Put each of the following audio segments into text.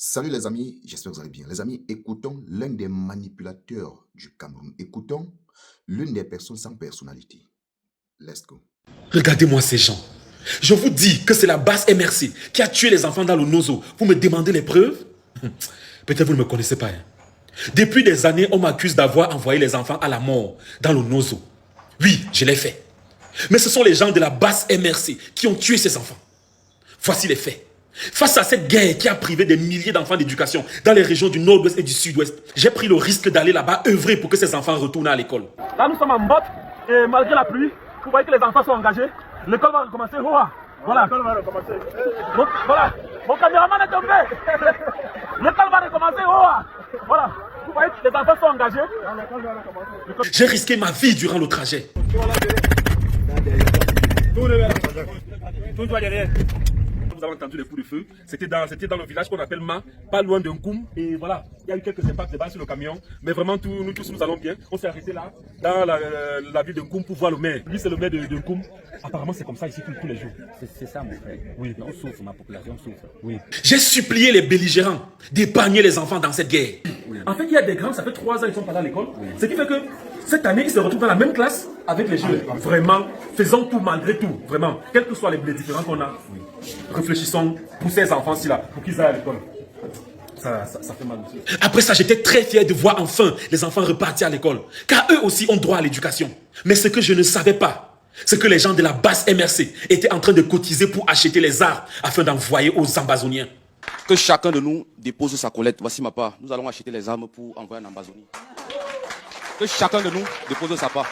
Salut les amis, j'espère que vous allez bien. Les amis, écoutons l'un des manipulateurs du Cameroun. Écoutons l'une des personnes sans personnalité. Let's go. Regardez-moi ces gens. Je vous dis que c'est la base MRC qui a tué les enfants dans le Nozo. Vous me demandez les preuves? Peut-être vous ne me connaissez pas. Depuis des années, on m'accuse d'avoir envoyé les enfants à la mort dans le Nozo. Oui, je l'ai fait. Mais ce sont les gens de la base MRC qui ont tué ces enfants. Voici les faits. Face à cette guerre qui a privé des milliers d'enfants d'éducation dans les régions du nord-ouest et du sud-ouest, j'ai pris le risque d'aller là-bas œuvrer pour que ces enfants retournent à l'école. Là, nous sommes en botte et malgré la pluie, vous voyez que les enfants sont engagés. L'école va recommencer. Voilà. L'école va recommencer. Voilà. Mon caméraman est tombé. L'école va recommencer. Voilà. Vous voyez que les enfants sont engagés. J'ai risqué ma vie durant le trajet. Tout derrière. Vous avez entendu les coups de feu. C'était dans le village qu'on appelle Ma, pas loin d'un Koum. Et voilà, il y a eu quelques impacts de balles sur le camion. Mais vraiment, nous tous, nous allons bien. On s'est arrêté là, dans la ville de Koum pour voir le maire. Lui, c'est le maire de Koum. Apparemment, c'est comme ça ici tous les jours. C'est ça, mon frère. Oui. On souffre, ma population souffre. Oui. J'ai supplié les belligérants d'épargner les enfants dans cette guerre. Oui. En fait, il y a des grands, ça fait 3 ans qu'ils sont pas à l'école. Oui. Ce qui fait que cette année, ils se retrouvent dans la même classe avec les jeunes. Vraiment, faisons tout malgré tout. Vraiment, quels que soient les différents qu'on a. Oui. Réfléchissons pour ces enfants-ci là, pour qu'ils aillent à l'école. Ça fait mal aussi. Après ça, j'étais très fier de voir enfin les enfants repartir à l'école. Car eux aussi ont droit à l'éducation. Mais ce que je ne savais pas, c'est que les gens de la base MRC étaient en train de cotiser pour acheter les armes afin d'envoyer aux Ambazoniens. Que chacun de nous dépose sa collecte. Voici ma part. Nous allons acheter les armes pour envoyer en Ambazonie. Que chacun de nous dépose sa part.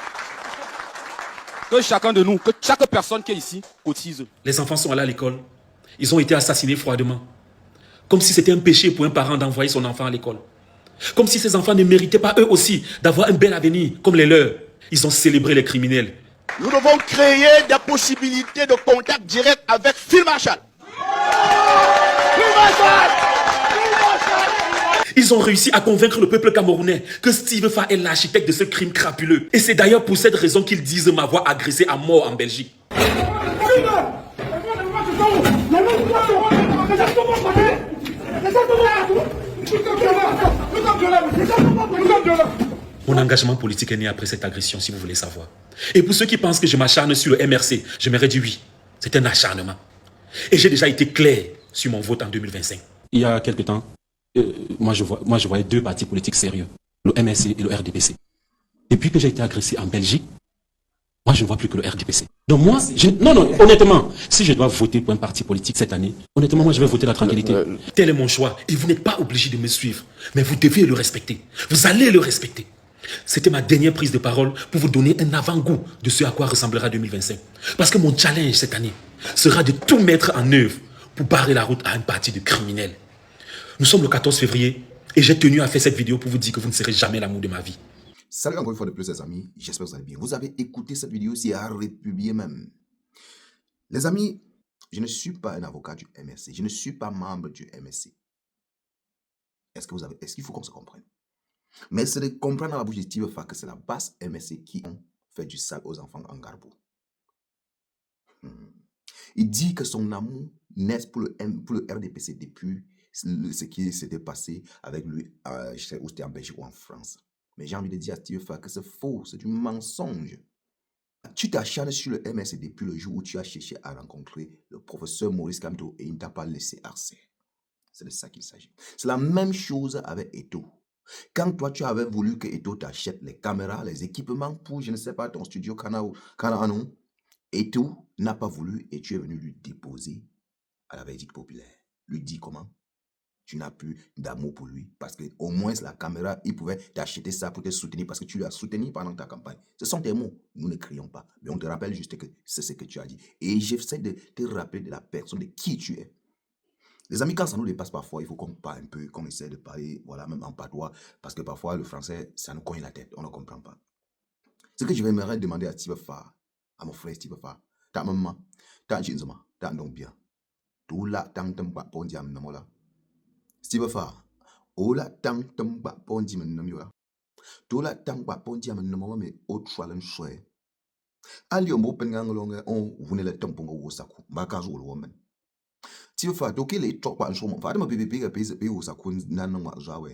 Que chacun de nous, que chaque personne qui est ici cotise. Les enfants sont allés à l'école. Ils ont été assassinés froidement. Comme si c'était un péché pour un parent d'envoyer son enfant à l'école. Comme si ces enfants ne méritaient pas eux aussi d'avoir un bel avenir comme les leurs. Ils ont célébré les criminels. Nous devons créer des possibilités de contact direct avec Phil Marshall. Phil Marshall! Ils ont réussi à convaincre le peuple camerounais que Steve Fa est l'architecte de ce crime crapuleux. Et c'est d'ailleurs pour cette raison qu'ils disent m'avoir agressé à mort en Belgique. Mon engagement politique est né après cette agression, si vous voulez savoir. Et pour ceux qui pensent que je m'acharne sur le MRC, je m'aurais dit oui, c'est un acharnement. Et j'ai déjà été clair sur mon vote en 2025. Il y a quelque temps, moi je voyais deux partis politiques sérieux, le MRC et le RDPC. Depuis que j'ai été agressé en Belgique, moi je ne vois plus que le RDPC. Donc moi, honnêtement, si je dois voter pour un parti politique cette année, honnêtement, moi je vais voter la tranquillité. Tel est mon choix et vous n'êtes pas obligé de me suivre, mais vous devez le respecter. Vous allez le respecter. C'était ma dernière prise de parole pour vous donner un avant-goût de ce à quoi ressemblera 2025. Parce que mon challenge cette année sera de tout mettre en œuvre pour barrer la route à un parti de criminels. Nous sommes le 14 février et j'ai tenu à faire cette vidéo pour vous dire que vous ne serez jamais l'amour de ma vie. Salut encore une fois de plus les amis, j'espère que vous allez bien. Vous avez écouté cette vidéo ici à republier même. Les amis, je ne suis pas un avocat du MRC, je ne suis pas membre du MRC. Est-ce qu'il faut qu'on se comprenne? Mais c'est de comprendre à la bouche de Steve Fa que c'est la base MRC qui ont fait du sale aux enfants en Garbo. Il dit que son amour naît pour le RDPC depuis ce qui s'était passé avec lui, je sais où c'était en Belgique ou en France. Mais j'ai envie de dire à Steve Fa que c'est faux, c'est du mensonge. Tu t'acharnes sur le MRC depuis le jour où tu as cherché à rencontrer le professeur Maurice Kamto et il ne t'a pas laissé arcer. C'est de ça qu'il s'agit. C'est la même chose avec Eto. Quand toi, tu avais voulu que Eto t'achète les caméras, les équipements pour, je ne sais pas, ton studio Canaan, Eto n'a pas voulu et tu es venu lui déposer à la verdict populaire. Lui dit comment? Tu n'as plus d'amour pour lui parce qu'au moins la caméra, il pouvait t'acheter ça pour te soutenir parce que tu l'as soutenu pendant ta campagne. Ce sont tes mots. Nous ne crions pas. Mais on te rappelle juste que c'est ce que tu as dit. Et j'essaie de te rappeler de la personne de qui tu es. Les amis, quand ça nous dépasse parfois, il faut qu'on parle un peu, qu'on essaie de parler, voilà, même en patois, parce que parfois le français, ça nous cogne la tête, on ne comprend pas. Ce que je vais demander à Steve Fa, à mon frère Steve Fa, ta maman, ta jinzoma, ta donc bien, tout là, tant tempa pondiam namola. Steve Fa, oh là, tant tempa pondiam namola. Tout là, tant pa pondiam namola, mais autre choix l'un chouette. Ali on pengang longue, on vous ne le tempongo wosaku, makazu le woman. Steve Fa, toke le chok pa nshoma. Fa ma pe o sa kun nan ma jawe.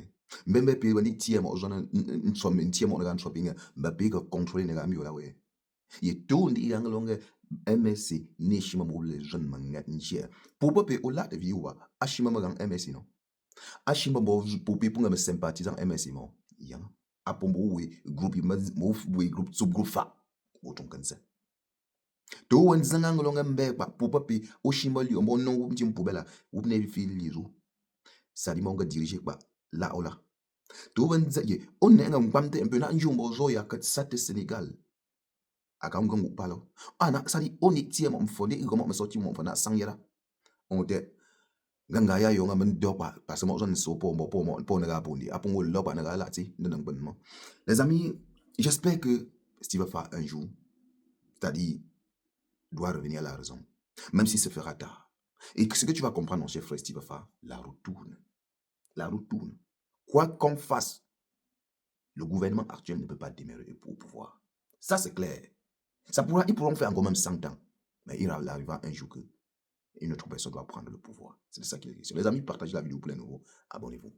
Mbembe pe wani tie mo jona nshom tie mo na shopping. Mbappe ka contrôler na mi ola we. Ye to ndi yang longe MSC ni shima mo le jeune mangat nchia. Pour pe o la de viwa ashima ma gang MSC no. Ashima mo pour pe punga me sympathisant MSC mo. Yang apombo we groupe mo we groupe sub groupe fa. O ton kansa. To wan zanga ngolonga mbeba pour pe o shima li mo no mtim poubela ou ne fil lizo. Sadi mo nga diriger ba la ola. To wan zaye on ne nga mpamte un peu na njumbo zo ya kat sate Sénégal. Akangongo palo. Ana sadi oni tie mo mfone ngomo msoti mo mfona sangyera. On te ganga ya yo nga men dopa parce que mo zone so po na ga bondi apongo loba na ga lati ndang bonnement. Les amis, j'espère que Steve Fa un jour, c'est-à-dire doit revenir à la raison, même si ça fera tard. Et ce que tu vas comprendre, mon cher frère Steve Fa, la route tourne. La route tourne. Quoi qu'on fasse, le gouvernement actuel ne peut pas demeurer au pouvoir. Ça, c'est clair. Ils pourront faire encore même 100 ans. Mais il arrivera un jour que une autre personne doit prendre le pouvoir. C'est de ça qu'il est question. Les amis, partagez la vidéo pour les nouveaux. Abonnez-vous.